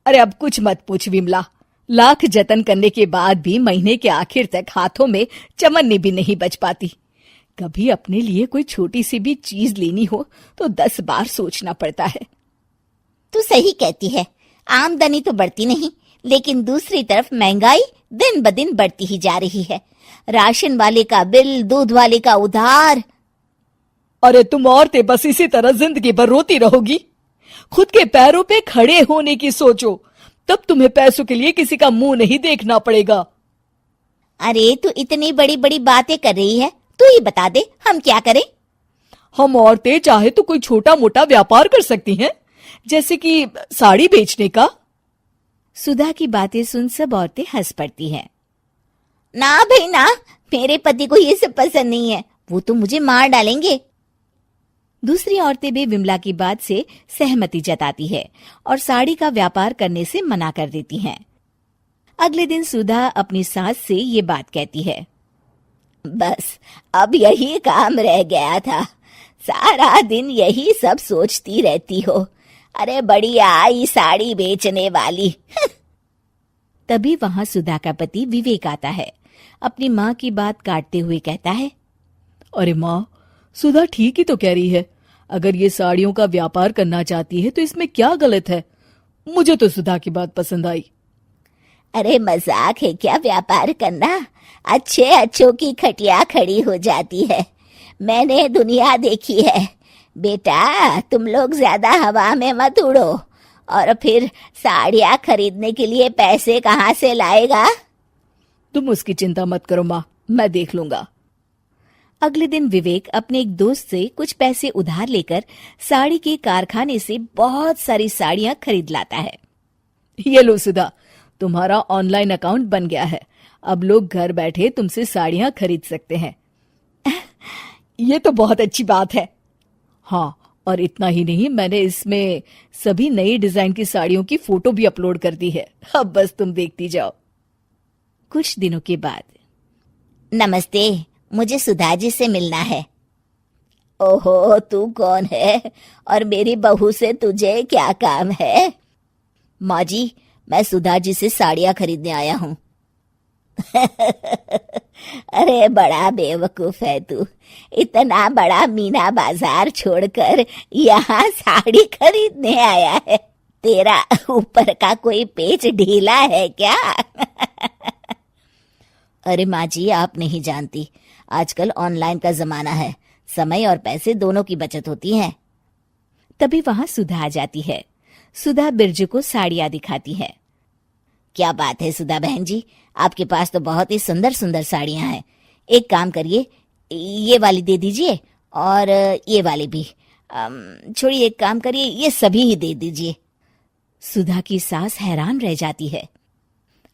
अरे अब कुछ मत पूछ विमला, लाख जतन करने के बाद भी महीने के आखिर तक हाथों में चमन्नी भी नहीं बच पाती। कभी अपने लिए कोई छोटी सी भी चीज लेनी हो तो 10 बार सोचना पड़ता है। तू सही कहती है, आमदनी तो बढ़ती नहीं, लेकिन दूसरी तरफ महंगाई दिन ब दिन बढ़ती ही जा रही है। राशन वाले का बिल, दूध वाले का उधार। अरे तुम औरतें बस इसी तरह जिंदगी भर रोती रहोगी। खुद के पैरों पे खड़े होने की सोचो, तब तुम्हें पैसों के लिए किसी का मुंह नहीं देखना पड़ेगा। अरे तू इतनी बड़ी बड़ी बातें कर रही है, तू ही बता दे हम क्या करें। हम औरतें चाहे तो कोई छोटा मोटा व्यापार कर सकती हैं, जैसे कि साड़ी बेचने का। सुधा की बातें सुन सब औरतें हंस पड़ती हैं। ना भाई ना, मेरे पति को ये सब पसंद नहीं है, वो तो मुझे मार डालेंगे। दूसरी औरतें भी विमला की बात से सहमति जताती है और साड़ी का व्यापार करने से मना कर देती हैं। अगले दिन सुधा अपनी सास से ये बात कहती है। बस अब यही काम रह गया था, सारा दिन यही सब सोचती रहती हो। अरे बढ़िया आई साड़ी बेचने वाली। तभी वहां सुधा का पति विवेक आता है। अपनी माँ की बात काटते हुए कहता है, अरे माँ, सुधा ठीक ही तो कह रही है। अगर ये साड़ियों का व्यापार करना चाहती है तो इसमें क्या गलत है। मुझे तो सुधा की बात पसंद आई। अरे मजाक है क्या व्यापार करना? अच्छे अच्छों की खटिया खड़ी हो जाती है। मैंने दुनिया देखी है। बेटा तुम लोग ज्यादा हवा में मत उड़ो, और फिर साड़ियाँ खरीदने के लिए पैसे कहाँ से लाएगा? तुम उसकी चिंता मत करो माँ, मैं देख लूंगा। अगले दिन विवेक अपने एक दोस्त से कुछ पैसे उधार लेकर साड़ी के कारखाने से बहुत सारी साड़ियाँ खरीद लाता है। ये लो सुधा, तुम्हारा ऑनलाइन अकाउंट बन गया है। अब लोग घर बैठे तुमसे साड़ियाँ खरीद सकते हैं। ये तो बहुत अच्छी बात है। हाँ, और इतना ही नहीं, मैंने इसमें सभी नई डिजाइन की साड़ियों की फोटो भी अपलोड कर दी है। अब बस तुम देखती जाओ। कुछ दिनों के बाद, नमस्ते, मुझे सुधा जी से मिलना है। ओहो, तू कौन है और मेरी बहू से तुझे क्या काम है? माँ जी, मैं सुधा जी से साड़ियाँ खरीदने आया हूँ। अरे बड़ा बेवकूफ है तू, इतना बड़ा मीना बाजार छोड़कर यहाँ साड़ी खरीदने आया है। तेरा ऊपर का कोई पेच ढीला है क्या? अरे माँ जी, आप नहीं जानती, आजकल ऑनलाइन का जमाना है, समय और पैसे दोनों की बचत होती है। तभी वहां सुधा आ जाती है। सुधा बिरजू को साड़ियाँ दिखाती है। क्या बात है सुधा बहन जी, आपके पास तो बहुत ही सुंदर सुंदर साड़ियाँ हैं। एक काम करिए, ये वाली दे दीजिए और ये वाली भी। छोड़िए, एक काम करिए, ये सभी ही दे दीजिए। सुधा की सास हैरान रह जाती है।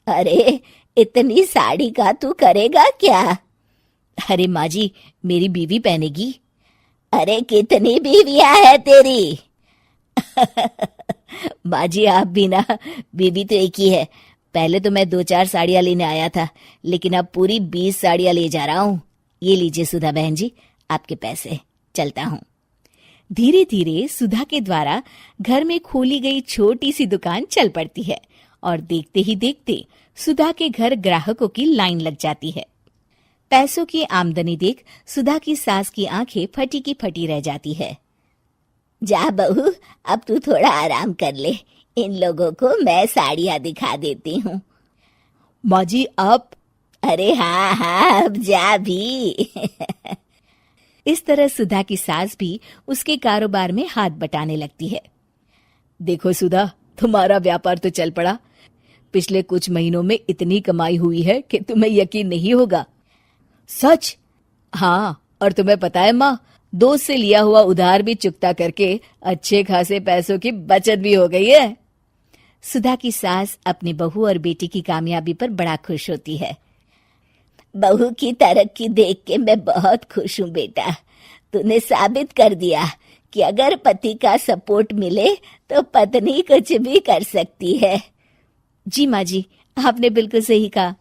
अरे इतनी साड़ी का तू करेगा क्या? अरे माँ जी, मेरी बीवी पहनेगी। अरे कितनी बीवियां है तेरी? माँ जी आप भी ना, बीवी तो एक ही है। पहले तो मैं 2-4 साड़ियाँ लेने आया था, लेकिन अब पूरी 20 साड़ियाँ ले जा रहा हूँ। ये लीजिए सुधा बहन जी, आपके पैसे, चलता हूँ। धीरे धीरे सुधा के द्वारा घर में खोली गई छोटी सी दुकान चल पड़ती है और देखते ही देखते सुधा के घर ग्राहकों की लाइन लग जाती है। पैसों की आमदनी देख सुधा की सास की आंखें फटी की फटी रह जाती है। जा बहू, अब तू थोड़ा आराम कर ले, इन लोगों को मैं साड़ियाँ दिखा देती हूँ। माँ जी आप? अरे हाँ हाँ, अब जा भी। इस तरह सुधा की सास भी उसके कारोबार में हाथ बटाने लगती है। देखो सुधा, तुम्हारा व्यापार तो चल पड़ा। पिछले कुछ महीनों में इतनी कमाई हुई है कि तुम्हें यकीन नहीं होगा। सच? हाँ, और तुम्हें पता है माँ, दोस्त से लिया हुआ उधार भी चुकता करके अच्छे खासे पैसों की बचत भी हो गई है। सुधा की सास अपनी बहू और बेटी की कामयाबी पर बड़ा खुश होती है। बहू की तरक्की देख के मैं बहुत खुश हूँ बेटा। तूने साबित कर दिया कि अगर पति का सपोर्ट मिले तो पत्नी कुछ भी कर सकती है। जी माँ जी, आपने बिल्कुल सही कहा।